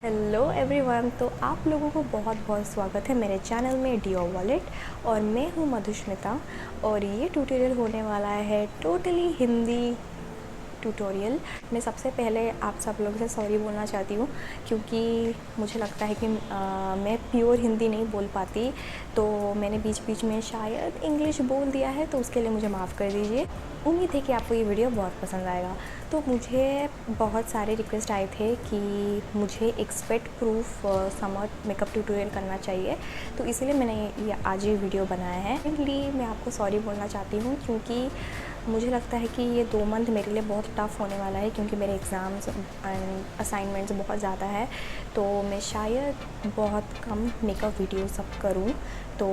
Hello everyone. तो आप लोगों को बहुत बहुत स्वागत है मेरे चैनल में डियो वॉलेट। और मैं हूँ मधुष्मिता और ये ट्यूटोरियल होने वाला है टोटली हिंदी ट्यूटोरियल। मैं सबसे पहले आप सब लोगों से सॉरी बोलना चाहती हूँ क्योंकि मुझे लगता है कि मैं प्योर हिंदी नहीं बोल पाती, तो मैंने बीच बीच में शायद इंग्लिश बोल दिया है, तो उसके लिए मुझे माफ़ कर दीजिए। उम्मीद है कि आपको ये वीडियो बहुत पसंद आएगा। तो मुझे बहुत सारे रिक्वेस्ट आए थे कि मुझे एक sweat proof summer makeup tutorial करना चाहिए, तो इसीलिए मैंने ये आज ये वीडियो बनाया है। मेनली मैं आपको सॉरी बोलना चाहती हूँ क्योंकि मुझे लगता है कि ये 2 मंथ मेरे लिए बहुत टफ़ होने वाला है क्योंकि मेरे एग्ज़ाम्स एंड असाइनमेंट्स बहुत ज़्यादा है, तो मैं शायद बहुत कम मेकअप वीडियो सब करूँ। तो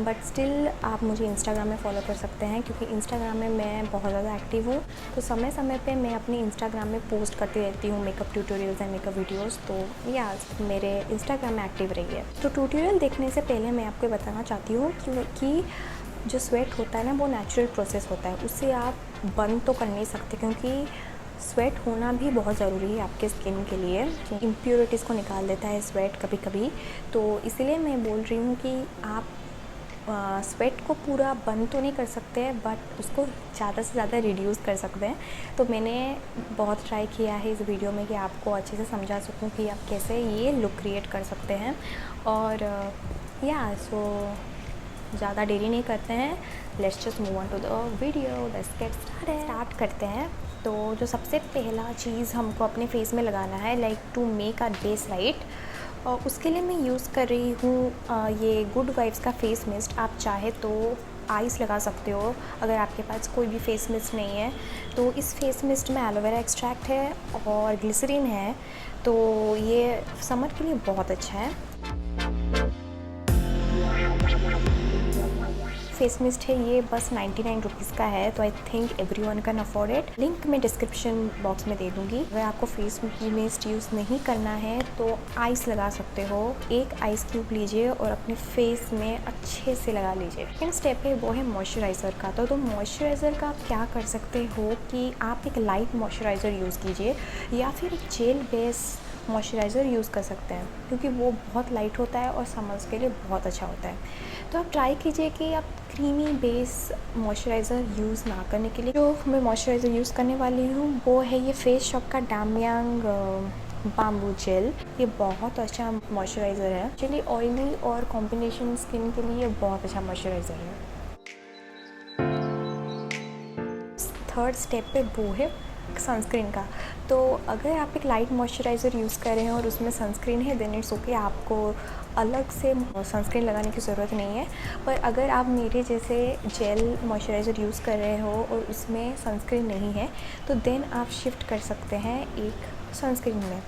बट स्टिल आप मुझे इंस्टाग्राम में फॉलो कर सकते हैं क्योंकि इंस्टाग्राम में मैं बहुत ज़्यादा एक्टिव हूँ। तो समय समय पे मैं अपनी इंस्टाग्राम में पोस्ट करती रहती हूँ makeup tutorials and makeup videos, तो या मेरे इंस्टाग्राम में एक्टिव रही है। तो ट्यूटोरियल देखने से पहले मैं आपको बताना चाहती हूँ कि जो स्वेट होता है ना, वो नेचुरल प्रोसेस होता है, उससे आप बंद तो कर नहीं सकते क्योंकि स्वेट होना भी बहुत ज़रूरी है आपके स्किन के लिए। इम्प्योरिटीज़ को निकाल देता है स्वेट कभी कभी, तो इसीलिए मैं बोल रही हूँ कि आप स्वेट को पूरा बंद तो नहीं कर सकते हैं बट उसको ज़्यादा से ज़्यादा रिड्यूस कर सकते हैं। तो मैंने बहुत ट्राई किया है इस वीडियो में कि आपको अच्छे से समझा सकूं कि आप कैसे ये लुक क्रिएट कर सकते हैं। और सो ज़्यादा देरी नहीं करते हैं, let's just move on to the video, let's get start करते हैं। तो जो सबसे पहला चीज़ हमको अपने फेस में लगाना है, like to make a base light, और उसके लिए मैं यूज़ कर रही हूँ ये गुड वाइब्स का फेस मिस्ट। आप चाहे तो आइस लगा सकते हो अगर आपके पास कोई भी फेस मिस्ट नहीं है। तो इस फेस मिस्ट में एलोवेरा एक्सट्रैक्ट है और ग्लिसरीन है, तो ये समर के लिए बहुत अच्छा है। फेस मिस्ट है ये, बस 99 रुपीज़ का है, तो I think everyone can afford it. Link मैं डिस्क्रिप्शन बॉक्स में दे दूँगी। अगर आपको फेस मिस्ट यूज़ नहीं करना है तो आइस लगा सकते हो। एक आइस क्यूब लीजिए और अपने फेस में अच्छे से लगा लीजिए। सेकेंड स्टेप है वो है मॉइस्चराइज़र का। तो मॉइस्चराइज़र का आप क्या कर सकते हो कि आप एक लाइट मॉइस्चराइज़र यूज़ कीजिए या फिर एक जेल बेस मॉइस्चराइज़र यूज़ कर सकते हैं क्योंकि वो बहुत लाइट होता है और समर्स के लिए बहुत अच्छा होता है। तो आप ट्राई कीजिए कि आप क्रीमी बेस मॉइस्चराइज़र यूज़ ना करने के लिए। जो मैं मॉइस्चराइज़र यूज़ करने वाली हूँ वो है ये फेस शॉप का डामयांग बाम्बू जेल। ये बहुत अच्छा मॉइस्चराइज़र है। एक्चुअली ऑयली और कॉम्बिनेशन स्किन के लिए बहुत अच्छा मॉइस्चराइज़र है। थर्ड स्टेप पे वो है सनस्क्रीन का। तो अगर आप एक लाइट मॉइस्चराइज़र यूज़ कर रहे हैं और उसमें सनस्क्रीन है, देन इट्स ओके, आपको अलग से सनस्क्रीन लगाने की ज़रूरत नहीं है। पर अगर आप मेरे जैसे जेल मॉइस्चराइज़र यूज़ कर रहे हो और उसमें सनस्क्रीन नहीं है, तो देन आप शिफ्ट कर सकते हैं एक सनस्क्रीन में।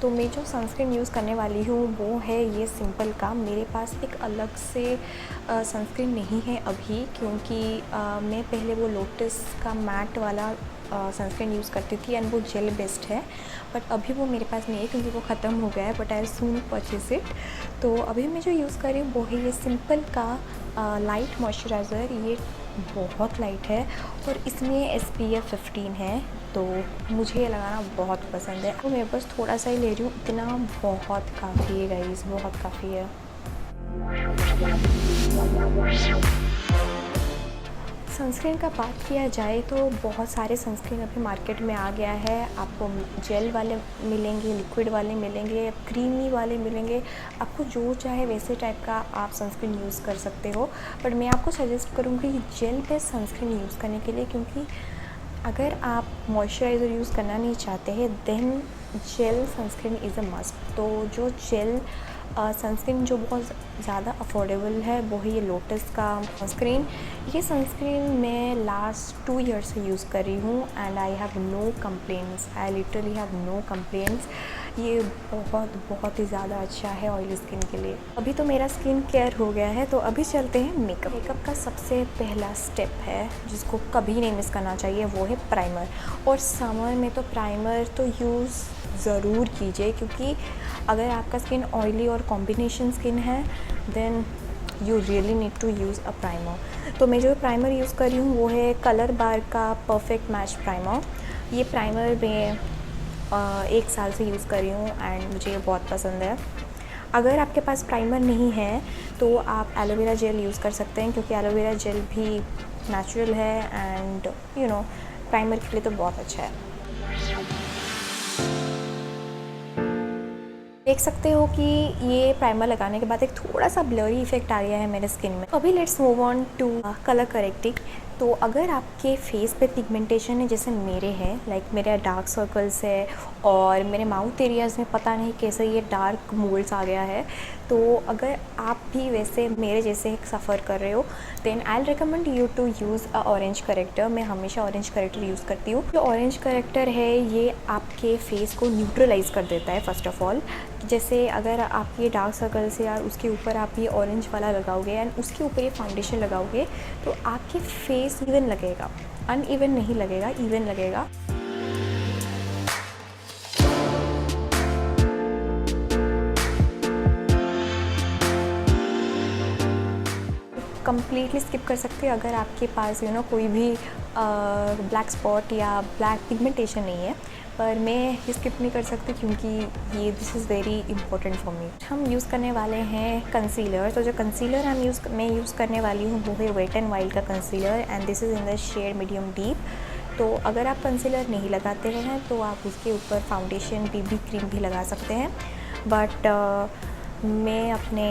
तो मैं जो सनस्क्रीन यूज़ करने वाली हूँ वो है ये सिंपल का। मेरे पास एक अलग से सनस्क्रीन नहीं है अभी क्योंकि मैं पहले वो लोटस का मैट वाला सनस्क्रीन यूज़ करती थी एंड वो जेल बेस्ड है, बट अभी वो मेरे पास नहीं है क्योंकि वो ख़त्म हो गया है, but I soon purchase it. तो अभी मैं जो यूज़ कर रही हूँ वो है ये सिंपल का लाइट मॉइस्चराइज़र। ये बहुत लाइट है और इसमें SPF 15 है, तो मुझे ये लगाना बहुत पसंद है। तो मैं बस थोड़ा सा ही ले रही हूँ, इतना बहुत काफ़ी है गाइस, बहुत काफ़ी है। सनस्क्रीन का बात किया जाए तो बहुत सारे सनस्क्रीन अभी मार्केट में आ गया है। आपको जेल वाले मिलेंगे, लिक्विड वाले मिलेंगे, क्रीमी वाले मिलेंगे। आपको जो चाहे वैसे टाइप का आप सनस्क्रीन यूज़ कर सकते हो, बट मैं आपको सजेस्ट करूँगी जेल बेस्ड सनस्क्रीन यूज़ करने के लिए, क्योंकि अगर आप मॉइस्चराइज़र यूज़ करना नहीं चाहते हैं then gel sunscreen is a must. तो जो जेल सनस्क्रीन जो बहुत ज़्यादा अफोर्डेबल है वो है ये लोटस का सनस्क्रीन। ये सनस्क्रीन मैं लास्ट 2 ईयर से यूज़ कर रही हूँ and I have no complaints, I literally have no complaints. ये बहुत ही ज़्यादा अच्छा है ऑयली स्किन के लिए। अभी तो मेरा स्किन केयर हो गया है, तो अभी चलते हैं मेकअप। मेकअप का सबसे पहला स्टेप है जिसको कभी नहीं मिस करना चाहिए, वो है प्राइमर। और समर में तो प्राइमर तो यूज़ ज़रूर कीजिए क्योंकि अगर आपका स्किन ऑयली और कॉम्बिनेशन स्किन है then you really need to use a primer. तो मैं जो प्राइमर यूज़ कर रही हूँ वो है कलर बार का परफेक्ट मैच प्राइमर। ये प्राइमर में 1 साल से यूज़ कर रही हूँ एंड मुझे ये बहुत पसंद है। अगर आपके पास प्राइमर नहीं है तो आप एलोवेरा जेल यूज़ कर सकते हैं, क्योंकि एलोवेरा जेल भी नेचुरल है एंड प्राइमर के लिए तो बहुत अच्छा है। देख सकते हो कि ये प्राइमर लगाने के बाद एक थोड़ा सा ब्लरी इफेक्ट आ गया है मेरे स्किन में। अभी let's move on to colour correcting. तो अगर आपके फेस पे पिगमेंटेशन है जैसे मेरे हैं, लाइक मेरे डार्क सर्कल्स है और मेरे माउथ एरियाज़ में पता नहीं कैसे ये डार्क मोल्ड्स आ गया है, तो अगर आप भी वैसे मेरे जैसे सफ़र कर रहे हो then I recommend you to use a orange corrector. मैं हमेशा ऑरेंज करेक्टर यूज़ करती हूँ। जो ऑरेंज करेक्टर है ये आपके फेस को न्यूट्रलाइज़ कर देता है फर्स्ट ऑफ ऑल। जैसे अगर आप ये डार्क सर्कल्स या उसके ऊपर आप ये ऑरेंज वाला लगाओगे एंड उसके ऊपर ये फाउंडेशन लगाओगे तो आपके फेस इवन लगेगा, अनइवन नहीं लगेगा, इवन लगेगा। कम्प्लीटली स्किप कर सकते हैं अगर आपके पास कोई भी ब्लैक स्पॉट या ब्लैक पिगमेंटेशन नहीं है, पर मैं ये स्किप नहीं कर सकती क्योंकि ये this is very important for me. हम यूज़ करने वाले हैं कंसीलर। तो जो कंसीलर मैं यूज़ करने वाली हूँ वो है वेट एंड वाइल्ड का concealer and this is in the shade medium deep. तो अगर आप कंसीलर नहीं लगाते हैं तो आप उसके ऊपर फाउंडेशन बीबी क्रीम भी लगा सकते हैं, बट मैं अपने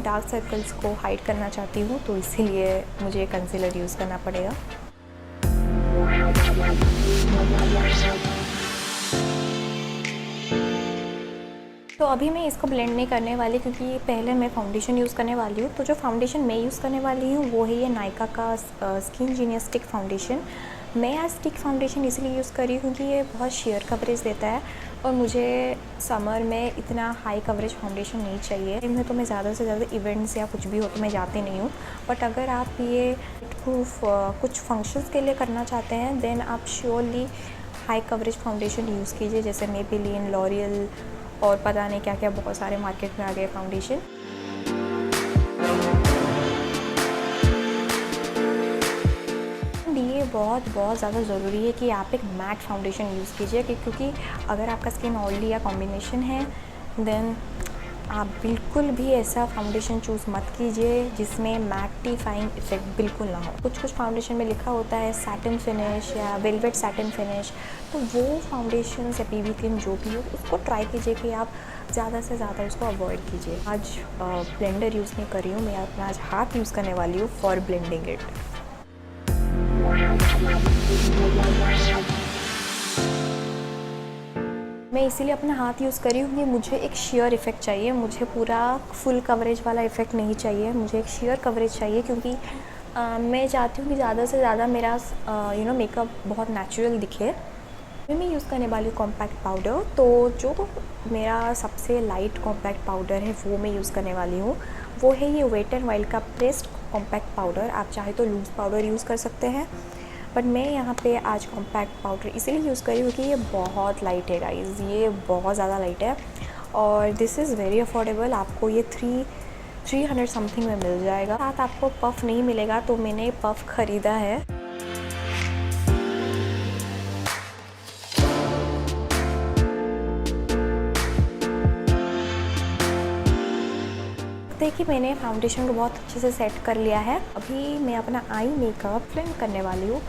डार्क सर्कल्स को हाइड करना चाहती हूँ तो इसीलिए मुझे कंसीलर यूज़ करना पड़ेगा। तो अभी मैं इसको ब्लेंड नहीं करने वाली क्योंकि पहले मैं फाउंडेशन यूज़ करने वाली हूँ। तो जो फाउंडेशन मैं यूज़ करने वाली हूँ वो है ये नायका का स्किन जीनियस स्टिक फाउंडेशन। मैं आज स्टिक फाउंडेशन इसलिए यूज़ कर रही हूँ क्योंकि ये बहुत शेयर कवरेज देता है और मुझे समर में इतना हाई कवरेज फाउंडेशन नहीं चाहिए। इनमें तो मैं ज़्यादा से ज़्यादा इवेंट्स या कुछ भी हो तो मैं जाती नहीं हूँ, बट अगर आप ये प्रूफ कुछ फंक्शंस के लिए करना चाहते हैं देन आप surely high coverage foundation use कीजिए, जैसे मेबेलिन, लॉरियल और पता नहीं क्या क्या बहुत सारे मार्केट में आ गए फाउंडेशन। ये बहुत ज़्यादा ज़रूरी है कि आप एक मैट फाउंडेशन यूज़ कीजिए, क्योंकि अगर आपका स्किन ऑयली या कॉम्बिनेशन है देन आप बिल्कुल भी ऐसा फाउंडेशन चूज़ मत कीजिए जिसमें मैटिफाइंग इफेक्ट बिल्कुल ना हो। कुछ फाउंडेशन में लिखा होता है सैटिन फिनिश या वेलवेट सैटिन फिनिश, तो वो फाउंडेशन या बीबी क्रीम जो भी हो उसको ट्राई कीजिए कि आप ज़्यादा से ज़्यादा उसको अवॉइड कीजिए। आज ब्लेंडर यूज़ नहीं कर रही हूँ, मैं अपना आज हाथ यूज़ करने वाली हूँ फॉर ब्लेंडिंग इट। मैं इसीलिए अपना हाथ यूज़ कर रही हूँ कि मुझे एक शेयर इफ़ेक्ट चाहिए, मुझे पूरा फुल कवरेज वाला इफ़ेक्ट नहीं चाहिए, मुझे एक शेयर कवरेज चाहिए क्योंकि मैं चाहती हूँ कि ज़्यादा से ज़्यादा मेरा मेकअप बहुत नेचुरल दिखे। मैं यूज़ करने वाली हूँ कॉम्पैक्ट पाउडर। तो जो मेरा सबसे लाइट कॉम्पैक्ट पाउडर है वो मैं यूज़ करने वाली हूँ, वो है ये वेट एंड वाइल्ड का प्रेस्ड कॉम्पैक्ट पाउडर। आप चाहे तो लूज़ पाउडर यूज़ कर सकते हैं, बट मैं यहाँ पे आज कॉम्पैक्ट पाउडर इसीलिए यूज़ कर रही हूँ कि ये बहुत लाइट है गाइज़, ये बहुत ज़्यादा लाइट है और दिस इज़ वेरी अफोर्डेबल। आपको ये 300 समथिंग में मिल जाएगा। साथ आपको पफ़ नहीं मिलेगा तो मैंने पफ़ ख़रीदा है। देखिए मैंने फाउंडेशन को बहुत अच्छे से सेट कर लिया है। अभी मैं अपना आई मेकअप ब्लेंड करने वाली हूँ।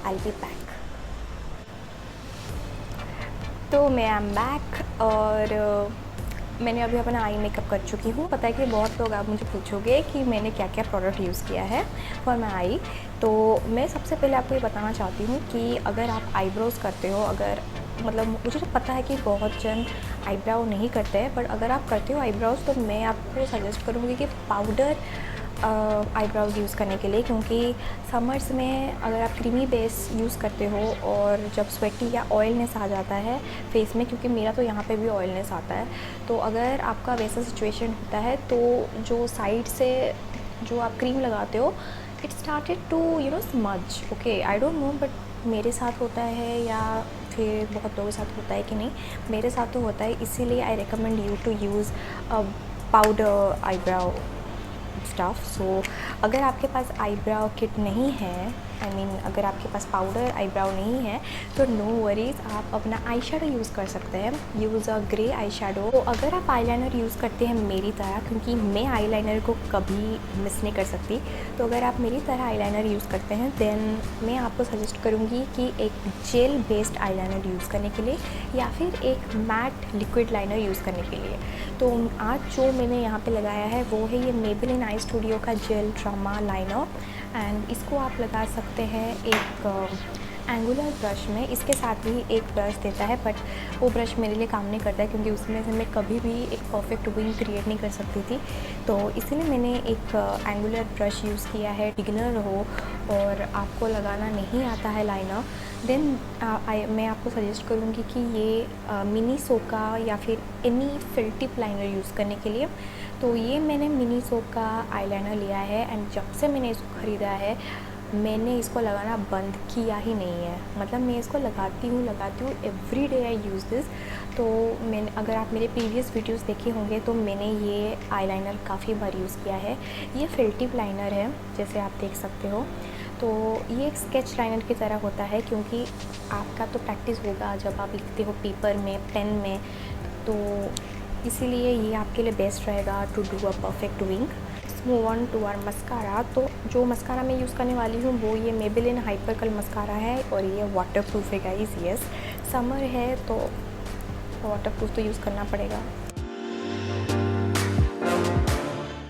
आई बी बैक। तो मैं एम बैक और मैंने अभी अपना आई मेकअप कर चुकी हूँ। पता है कि बहुत लोग आप मुझे पूछोगे कि मैंने क्या क्या प्रोडक्ट यूज़ किया है फॉर माई आई। तो मैं सबसे पहले आपको ये बताना चाहती हूँ कि अगर आप आईब्रोज़ करते हो, अगर मतलब मुझे तो पता है कि बहुत जन आईब्राउ नहीं करते हैं, बट अगर आप करते हो आईब्राउज़ तो मैं आपको सजेस्ट करूँगी कि पाउडर आईब्राउज़ यूज़ करने के लिए, क्योंकि समर्स में अगर आप क्रीमी बेस यूज़ करते हो और जब स्वेटी या ऑयलनेस आ जाता है फेस में, क्योंकि मेरा तो यहाँ पे भी ऑयलनेस आता है, तो अगर आपका वैसा सिचुएशन होता है तो जो साइड से जो आप क्रीम लगाते हो it started to smudge. Okay, I don't know but मेरे साथ होता है या फिर बहुत लोगों के साथ होता है कि नहीं, मेरे साथ तो होता है। इसीलिए I recommend you to use powder eyebrow stuff. So अगर आपके पास आईब्राउ किट नहीं है अगर आपके पास पाउडर आईब्राउ नहीं है तो नो वरीज़, आप अपना आई शेडो यूज़ कर सकते हैं। यूज़ अ ग्रे आई शेडो। तो अगर आप आईलाइनर यूज़ करते हैं मेरी तरह, क्योंकि मैं आईलाइनर को कभी मिस नहीं कर सकती, तो अगर आप मेरी तरह आईलाइनर यूज़ करते हैं देन मैं आपको सजेस्ट करूँगी कि एक जेल बेस्ड आईलाइनर यूज़ करने के लिए या फिर एक मैट लिक्विड लाइनर यूज़ करने के लिए। तो आज जो मैंने यहाँ पे लगाया है वो है ये मेबेलिन आई स्टूडियो का जेल ड्रामा लाइनर, एंड इसको आप लगा सकते हैं एक एंगुलर ब्रश में। इसके साथ भी एक ब्रश देता है बट वो ब्रश मेरे लिए काम नहीं करता है, क्योंकि उसमें से मैं कभी भी एक परफेक्ट विंग क्रिएट नहीं कर सकती थी। तो इसलिए मैंने एक एंगुलर ब्रश यूज़ किया है। बिगिनर हो और आपको लगाना नहीं आता है लाइनर, देन मैं आपको सजेस्ट करूँगी कि ये मिनी सोका या फिर any felt tip liner use करने के लिए। तो ये मैंने मिनी सोका आईलाइनर लिया है, एंड जब से मैंने इसको ख़रीदा है मैंने इसको लगाना बंद किया ही नहीं है। मतलब मैं इसको लगाती हूँ every day I use this. तो मैंने, अगर आप मेरे प्रीवियस वीडियोस देखे होंगे तो मैंने ये आईलाइनर काफ़ी बार यूज़ किया है। ये फिल टिप लाइनर है जैसे आप देख सकते हो। तो ये एक स्केच लाइनर की तरह होता है, क्योंकि आपका तो प्रैक्टिस होगा जब आप लिखते हो पेपर में, पेन में, तो इसीलिए ये आपके लिए बेस्ट रहेगा to do a perfect wing. Move on to our mascara. तो जो मस्कारा मैं यूज़ करने वाली हूँ वो ये मेबेलिन हाइपर कर्ल मस्कारा है, और ये वाटरप्रूफ है गाइस। यस, समर है तो वाटरप्रूफ तो यूज़ करना पड़ेगा।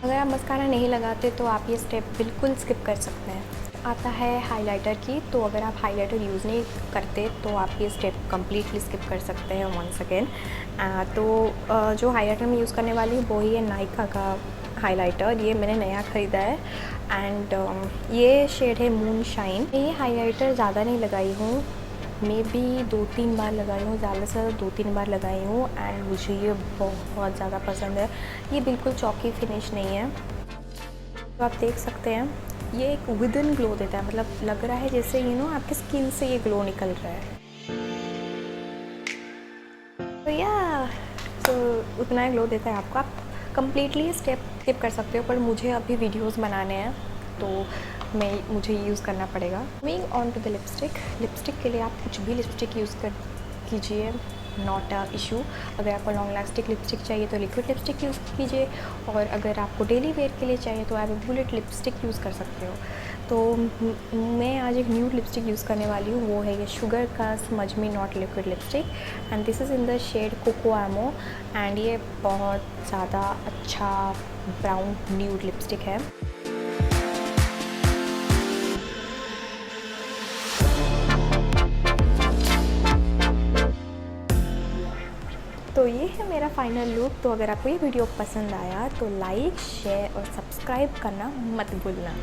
अगर आप मस्कारा नहीं लगाते तो आप ये स्टेप बिल्कुल स्किप कर सकते हैं। आता है हाइलाइटर की। तो अगर आप हाइलाइटर यूज़ नहीं करते तो आप ये स्टेप कम्प्लीटली स्किप कर सकते हैं वंस अगेन। जो हाइलाइटर मैं यूज़ करने वाली हूँ वो ही है नायका का हाइलाइटर। ये मैंने नया ख़रीदा है, एंड ये शेड है मून शाइन। ये हाइलाइटर ज़्यादा नहीं लगाई हूँ, मैं भी 2-3 बार लगाई हूँ, ज़्यादा से 2-3 बार लगाई हूँ, एंड मुझे ये बहुत ज़्यादा पसंद है। ये बिल्कुल चॉकी फिनिश नहीं है। तो आप देख सकते हैं ये एक विद इन ग्लो देता है, मतलब लग रहा है जैसे आपके स्किन से ये ग्लो निकल रहा है। तो उतना ही ग्लो देता है आपको। आप कम्प्लीटली स्टेप स्किप कर सकते हो, पर मुझे अभी वीडियोस बनाने हैं तो मुझे यूज़ करना पड़ेगा। Moving on to the lipstick के लिए आप कुछ भी लिपस्टिक यूज़ कर कीजिए, नॉट अ इशू। अगर आपको लॉन्ग लास्टिक लिपस्टिक चाहिए तो लिक्विड लिपस्टिक यूज़ कीजिए, और अगर आपको डेली वेयर के लिए चाहिए तो आप बुलेट लिपस्टिक यूज़ कर सकते हो। तो मैं आज एक न्यूड लिपस्टिक यूज़ करने वाली हूँ, वो है ये शुगर का smudge me not liquid lipstick, and this is in the shade coco amo, and ये बहुत ज़्यादा अच्छा ब्राउन न्यूड लिपस्टिक है। तो ये है मेरा फाइनल लुक। तो अगर आपको ये वीडियो पसंद आया तो लाइक, शेयर और सब्सक्राइब करना मत भूलना।